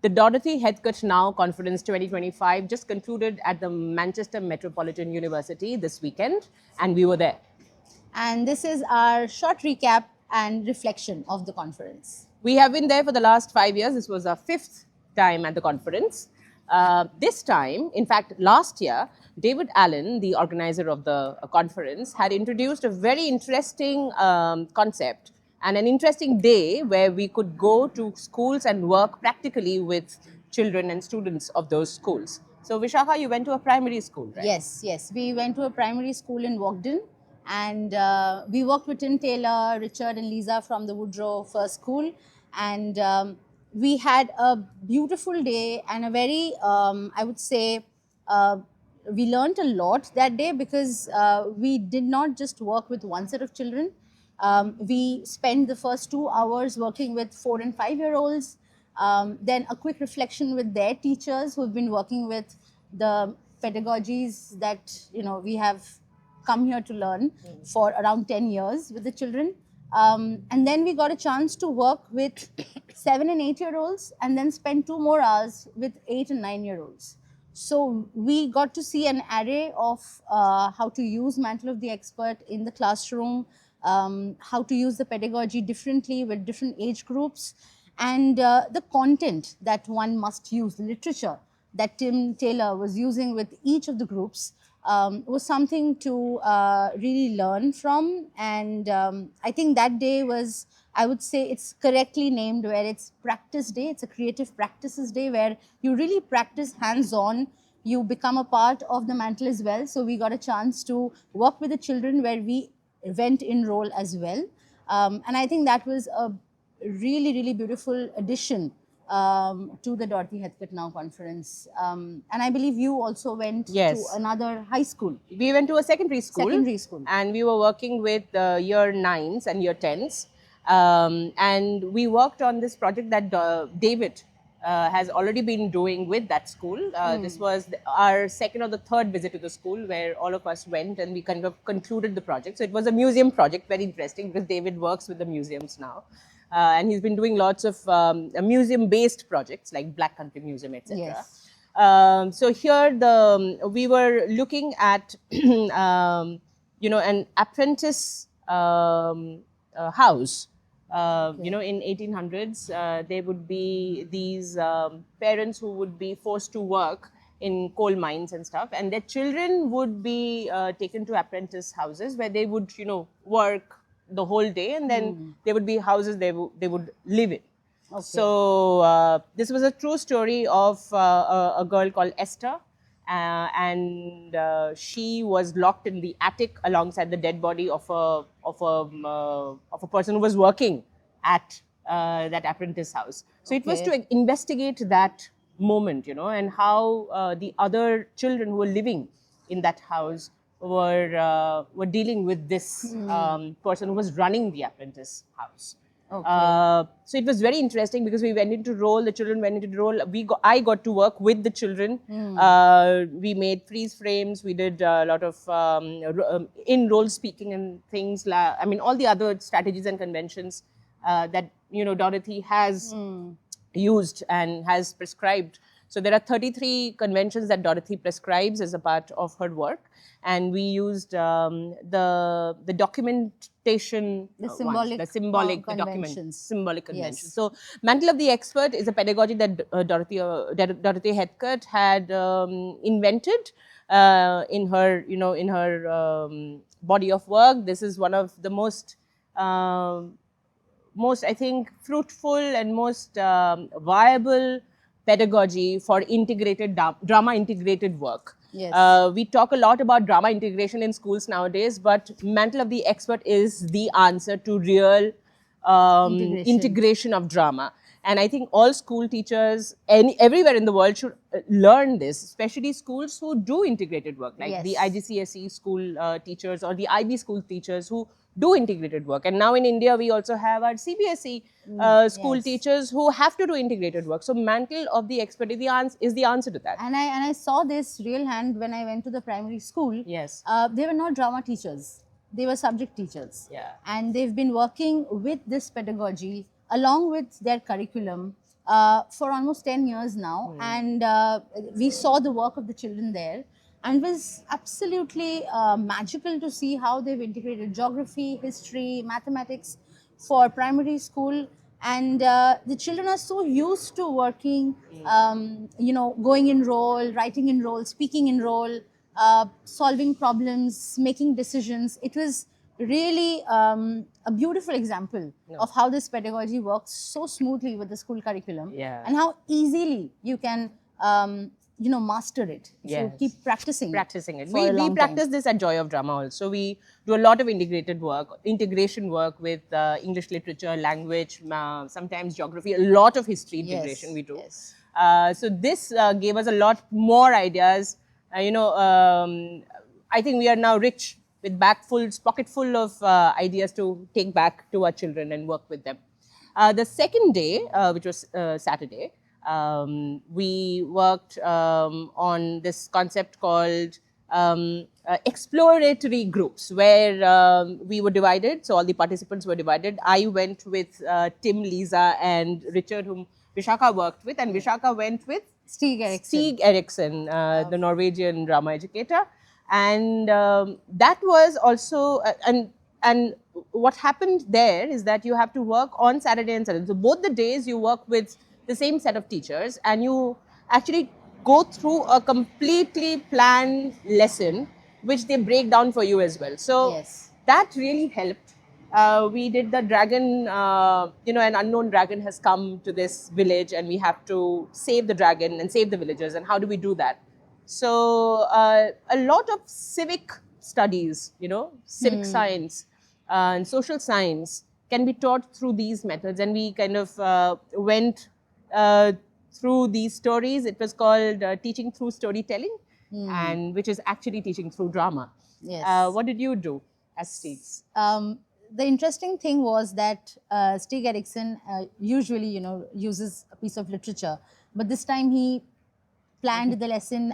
The Dorothy Heathcote Now Conference 2025 just concluded at the Manchester Metropolitan University this weekend, and we were there. And this is our short recap and reflection of the conference. We have been there for the last 5 years. This was our 5th time at the conference. This time, in fact, last year, David Allen, the organizer of the conference, had introduced a very interesting concept and an interesting day where we could go to schools and work practically with children and students of those schools. So, Vishakha, you went to a primary school, right? Yes. We went to a primary school in Wogden, and we worked with Tim Taylor, Richard and Lisa from the Woodrow First School, and we had a beautiful day and a very, I would say, we learned a lot that day because we did not just work with one set of children. We spent the first 2 hours working with 4 and 5 year olds, then a quick reflection with their teachers who've been working with the pedagogies that we have come here to learn for around 10 years with the children. And then we got a chance to work with 7 and 8 year olds and then spend 2 more hours with 8 and 9 year olds. So we got to see an array of how to use Mantle of the Expert in the classroom, how to use the pedagogy differently with different age groups, and the content that one must use, the literature that Tim Taylor was using with each of the groups was something to really learn from. And I think that day was, I would say it's correctly named, where it's practice day. It's a creative practices day where you really practice hands-on. You become a part of the Mantle as well. So we got a chance to work with the children where we went in role as well. And I think that was a really beautiful addition to the Dorothy Heathcote Now Conference. And I believe you also went to another high school. We went to a secondary school. And we were working with year 9s and year 10s. And we worked on this project that David has already been doing with that school. This was our second or the third visit to the school where all of us went and we kind of concluded the project. So it was a museum project, very interesting because David works with the museums now. And he's been doing lots of museum-based projects like Black Country Museum, etc. Yes. So here we were looking at an apprentice house. In 1800s, there would be these parents who would be forced to work in coal mines and stuff, and their children would be taken to apprentice houses where they would, work the whole day, and then there would be houses they would live in. Okay. So this was a true story of a girl called Esther, and she was locked in the attic alongside the dead body of a person who was working at that apprentice house. So it was to investigate that moment, and how the other children who were living in that house were dealing with this person who was running the apprentice house. Okay. So it was very interesting because we went into role, the children went into role. I got to work with the children. We made freeze frames. We did a lot of in-role speaking and things. All the other strategies and conventions that Dorothy has used and has prescribed. So there are 33 conventions that Dorothy prescribes as a part of her work, and we used the documentation, the symbolic conventions. Yes. So Mantle of the Expert is a pedagogy that Dorothy Heathcote had invented in her body of work. This is one of the most I think fruitful and most viable pedagogy for integrated drama integrated work. Yes. We talk a lot about drama integration in schools nowadays, but Mantle of the Expert is the answer to real integration of drama. And I think all school teachers everywhere in the world should learn this, especially schools who do integrated work, like the IGCSE school teachers or the IB school teachers who do integrated work. And now in India, we also have our CBSE school teachers who have to do integrated work. So Mantle of the Expert is the answer to that. And I saw this real hand when I went to the primary school. Yes. They were not drama teachers. They were subject teachers. Yeah. And they've been working with this pedagogy along with their curriculum for almost 10 years now, and we saw the work of the children there, and it was absolutely magical to see how they've integrated geography, history, mathematics for primary school. And the children are so used to working, going in role, writing in role, speaking in role, solving problems, making decisions. It was really a beautiful example of how this pedagogy works so smoothly with the school curriculum, and how easily you can master it if you keep practicing it. for a We long practice time. this at Joy of Drama also. We do a lot of integration work with English literature, language, sometimes geography, a lot of history integration we do. Yes. So this gave us a lot more ideas. I think we are now rich with pocket full of ideas to take back to our children and work with them. The second day, which was Saturday, we worked on this concept called exploratory groups, where we were divided. So all the participants were divided. I went with Tim, Lisa, and Richard, whom Vishakha worked with, and Vishakha went with Stig Eriksen, the Norwegian drama educator. And that was also, and what happened there is that you have to work on Saturday and Sunday. So both the days you work with the same set of teachers, and you actually go through a completely planned lesson, which they break down for you as well. So that really helped. We did the dragon, an unknown dragon has come to this village, and we have to save the dragon and save the villagers. And how do we do that? So a lot of civic studies, civic science and social science can be taught through these methods. And we kind of went through these stories. It was called Teaching Through Storytelling, and which is actually teaching through drama. What did you do as Stigs? The interesting thing was that Stig Eriksen usually, uses a piece of literature, but this time he planned the lesson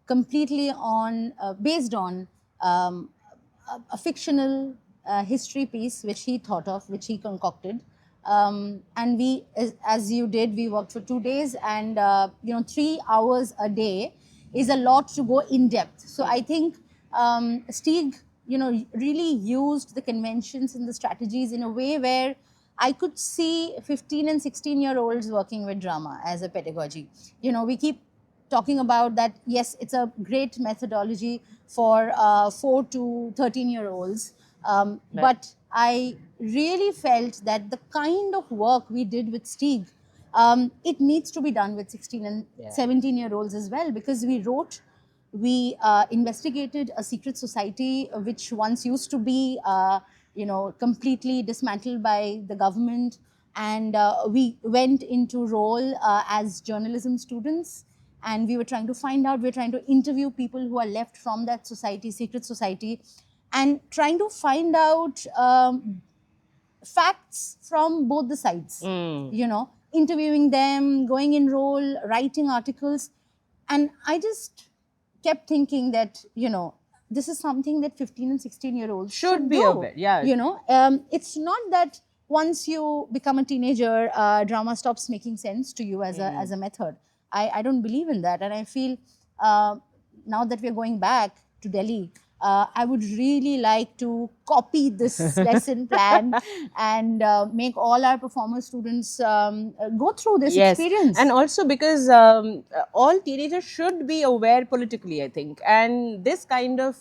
completely based on a fictional history piece which he thought of, which he concocted. And we, as you did, we worked for 2 days, and 3 hours a day is a lot to go in depth. So I think Stig, really used the conventions and the strategies in a way where I could see 15 and 16-year-olds working with drama as a pedagogy. We keep talking about that, yes, it's a great methodology for 4 to 13-year-olds. But I really felt that the kind of work we did with Stig, it needs to be done with 16 and 17-year-olds as well, because we investigated a secret society which once used to be, completely dismantled by the government, and we went into role as journalism students, and we were trying to find out, we were trying to interview people who are left from that society, secret society, and trying to find out facts from both the sides, interviewing them, going in role, writing articles. And I just kept thinking that, this is something that 15 and 16-year-olds should be aware. It's not that once you become a teenager, drama stops making sense to you as a method. I don't believe in that, and I feel now that we're going back to Delhi, I would really like to copy this lesson plan and make all our performer students go through this experience. And also because all teenagers should be aware politically, I think. And this kind of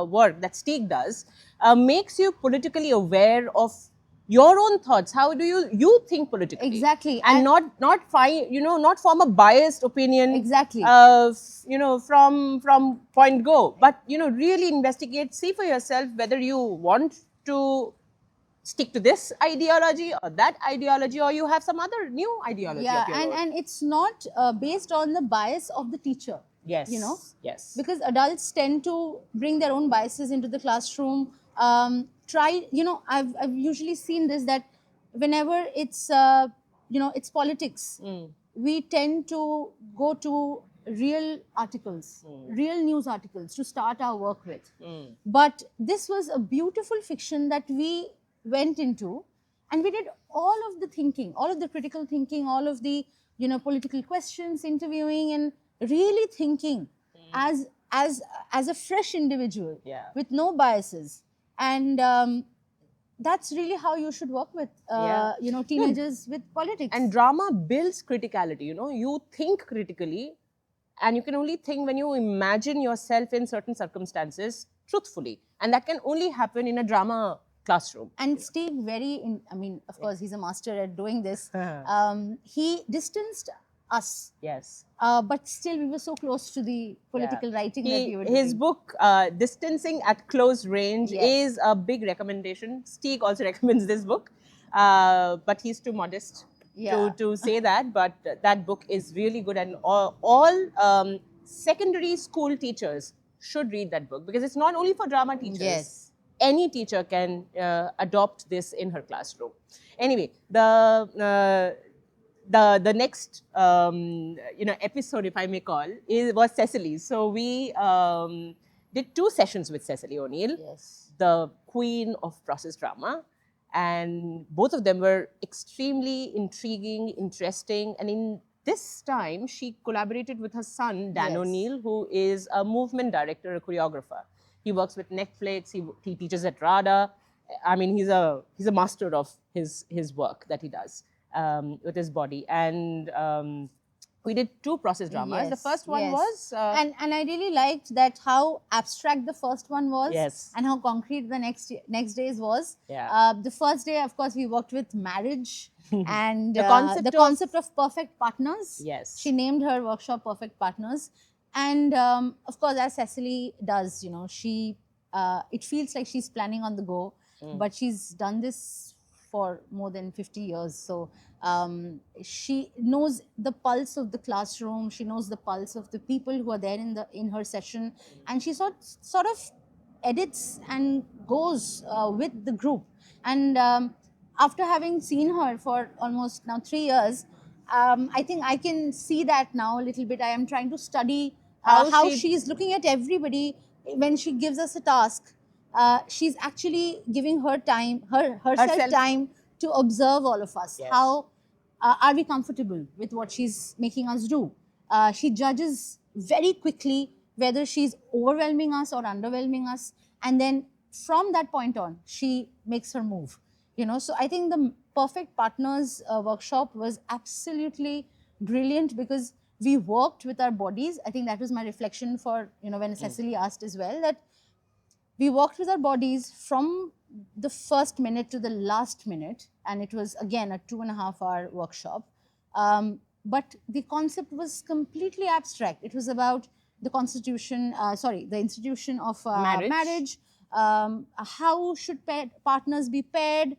work that Stig does makes you politically aware of your own thoughts. How do you think politically? Exactly. And not form a biased opinion. Exactly. From point go, but really investigate, see for yourself whether you want to stick to this ideology or that ideology, or you have some other new ideology. And it's not based on the bias of the teacher. Yes. Yes. Because adults tend to bring their own biases into the classroom. I've usually seen this, that whenever it's it's politics, we tend to go to real articles, real news articles to start our work with. But this was a beautiful fiction that we went into, and we did all of the thinking, all of the critical thinking, all of the, you know, political questions, interviewing, and really thinking as a fresh individual Yeah. with no biases. And that's really how you should work with you know, teenagers with politics. And drama builds criticality, you know, you think critically, and you can only think when you imagine yourself in certain circumstances truthfully, and that can only happen in a drama classroom. And Steve, I mean, of course, he's a master at doing this. He distanced us. Yes. But still, we were so close to the political writing that we were His doing. book, Distancing at Close Range, Yes. is a big recommendation. Steve also recommends this book, but he's too modest to say that. But that book is really good, and all secondary school teachers should read that book, because it's not only for drama teachers. Yes. Any teacher can adopt this in her classroom. Anyway, the next you know, episode, if I may call, was Cecily's. So we did 2 sessions with Cecily O'Neill, Yes. the queen of process drama, and both of them were extremely intriguing, interesting. And in this time, she collaborated with her son, Dan Yes. O'Neill, who is a movement director, a choreographer. He works with Netflix. He teaches at RADA. I mean, he's a master of his work that he does with his body. And we did 2 process dramas. The Yes, first one yes. was and I really liked that how abstract the first one was, Yes. and how concrete the next days was. Yeah. The first day, of course, we worked with marriage and The concept the of- concept of perfect partners. Yes. She named her workshop Perfect Partners. And of course, as Cecily does, you know, she it feels like she's planning on the go, but she's done this for more than 50 years. So she knows the pulse of the classroom. She knows the pulse of the people who are there in her session, and she sort of edits and goes with the group. And after having seen her for almost now 3 years, I think I can see that now a little bit. I am trying to study how she's looking at everybody when she gives us a task. She's actually giving her time, herself time to observe all of us. Yes. How are we comfortable with what she's making us do? She judges very quickly whether she's overwhelming us or underwhelming us, and then from that point on, she makes her move. You know, so I think the Perfect Partners workshop was absolutely brilliant, because we worked with our bodies. I think that was my reflection for, you know, when Cecily asked as well, that we worked with our bodies from the first minute to the last minute, and it was again a 2.5-hour workshop. But the concept was completely abstract. It was about the constitution, the institution of marriage. How should partners be paired?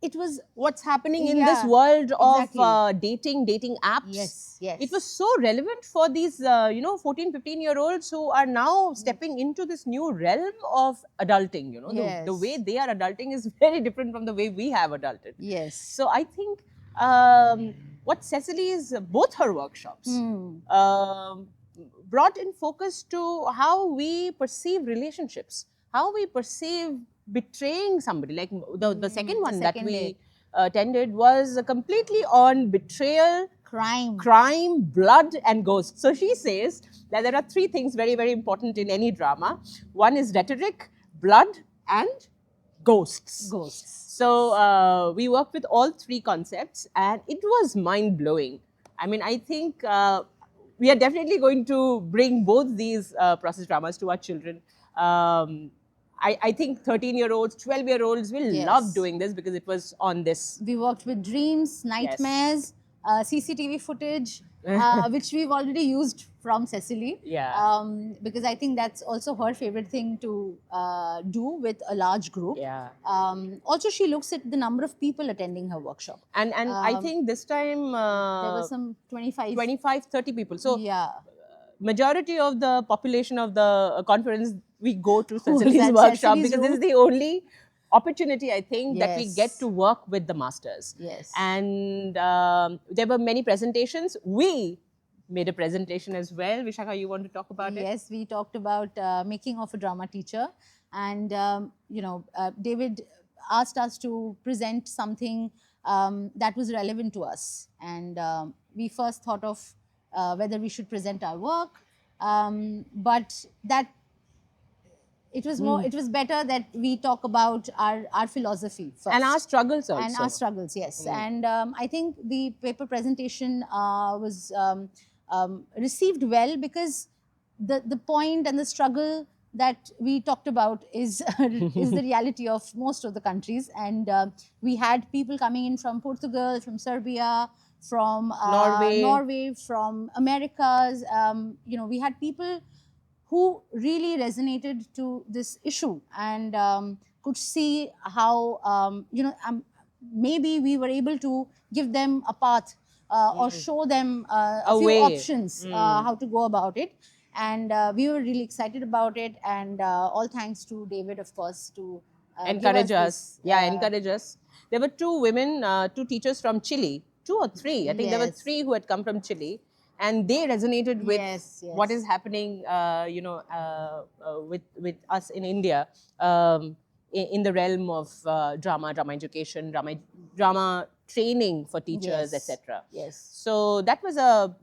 It was what's happening in this world of dating apps. Yes, yes. It was so relevant for these, you know, 14, 15-year-olds who are now stepping into this new realm of adulting. You know, Yes. the way they are adulting is very different from the way we have adulted. Yes. So I think what Cecily's, both her workshops, brought in focus to how we perceive relationships, how we perceive betraying somebody. Like the second one that we attended was completely on betrayal, crime, blood, and ghosts. So she says that there are 3 things very, very important in any drama. One is rhetoric, blood, and ghosts. So we worked with all 3 concepts, and it was mind-blowing. I mean, I think we are definitely going to bring both these process dramas to our children. I think 13-year-olds, 12-year-olds will love doing this, because it was on this. We worked with dreams, nightmares, CCTV footage, which we've already used from Cecily. Yeah. Because I think that's also her favorite thing to do with a large group. Yeah. Also, she looks at the number of people attending her workshop. And I think this time there were some 25, 30 people. So yeah. Majority of the population of the conference, we go to Cecily's workshop, because this is the only opportunity, I think, that we get to work with the masters. Yes. And there were many presentations. We made a presentation as well. Vishakha, you want to talk about it? Yes, we talked about making of a drama teacher. And, you know, David asked us to present something that was relevant to us. And we first thought of whether we should present our work, but that it was more, it was better that we talk about our philosophy first. And our struggles also. And our struggles, yes. And I think the paper presentation was received well, because the point and the struggle that we talked about is is the reality of most of the countries. And we had people coming in from Portugal, from Serbia, from Norway, from Americas. You know, we had people who really resonated to this issue, and could see how you know, maybe we were able to give them a path, or show them a few way. options how to go about it. And we were really excited about it, and all thanks to David, of course, to encourage give us. Encourage us. There were two women, two teachers from Chile, 2 or 3. I think there were 3 who had come from Chile, and they resonated with what is happening, you know, with us in India, in the realm of drama education, drama training for teachers, etc. Yes. So that was a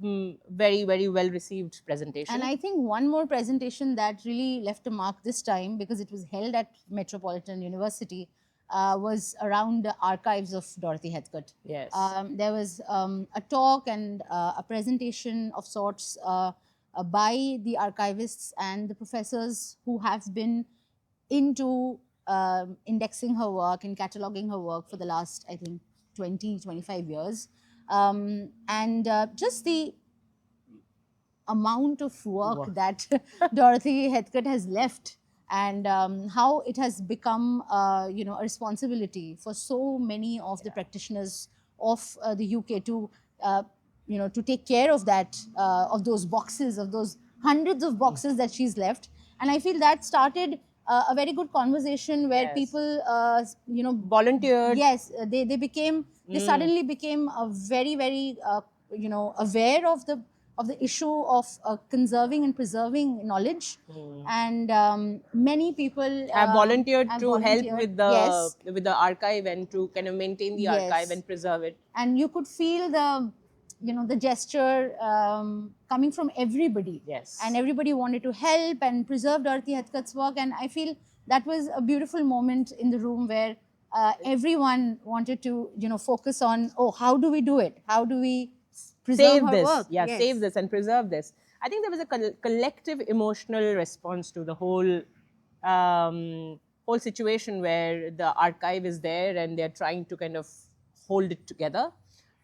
very, very well received presentation. And I think one more presentation that really left a mark this time, because it was held at Metropolitan University, was around the archives of Dorothy Heathcote. Yes. There was a talk and a presentation of sorts by the archivists and the professors who have been into indexing her work and cataloging her work for the last, I think, 20-25 years. And just the amount of work that Dorothy Heathcote has left, and how it has become you know, a responsibility for so many of the practitioners of the UK to you know, to take care of that, of those boxes, of those hundreds of boxes that she's left. And I feel that started a very good conversation where people you know, volunteered. Yes, they became, they suddenly became a very, very you know, aware of the issue of conserving and preserving knowledge. And many people have volunteered to help with the yes, with the archive, and to kind of maintain the archive and preserve it. And you could feel the, you know, the gesture coming from everybody. Yes. And everybody wanted to help and preserve Dorothy Heathcote's work. And I feel that was a beautiful moment in the room, where everyone wanted to, you know, focus on, oh, how do we do it? How do we preserve her work? Save this and preserve this. I think there was a collective emotional response to the whole whole situation, where the archive is there and they're trying to kind of hold it together.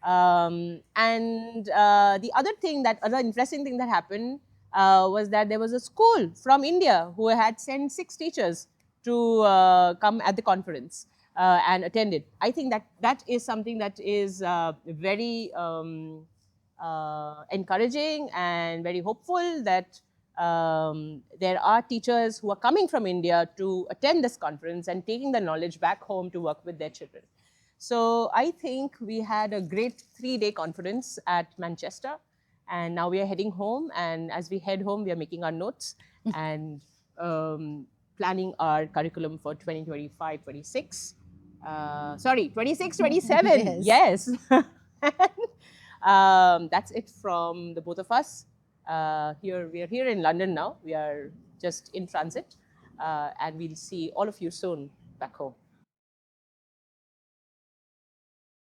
And the other interesting thing that happened was that there was a school from India who had sent 6 teachers to come at the conference and attend it. I think that is something that is very encouraging and very hopeful, that there are teachers who are coming from India to attend this conference and taking the knowledge back home to work with their children. So I think we had a great 3-day conference at Manchester, and now we are heading home. And as we head home, we are making our notes and planning our curriculum for 2025-26. Sorry, 26-27. Yes. That's it from the both of us. We are here in London now. We are just in transit, and we'll see all of you soon back home.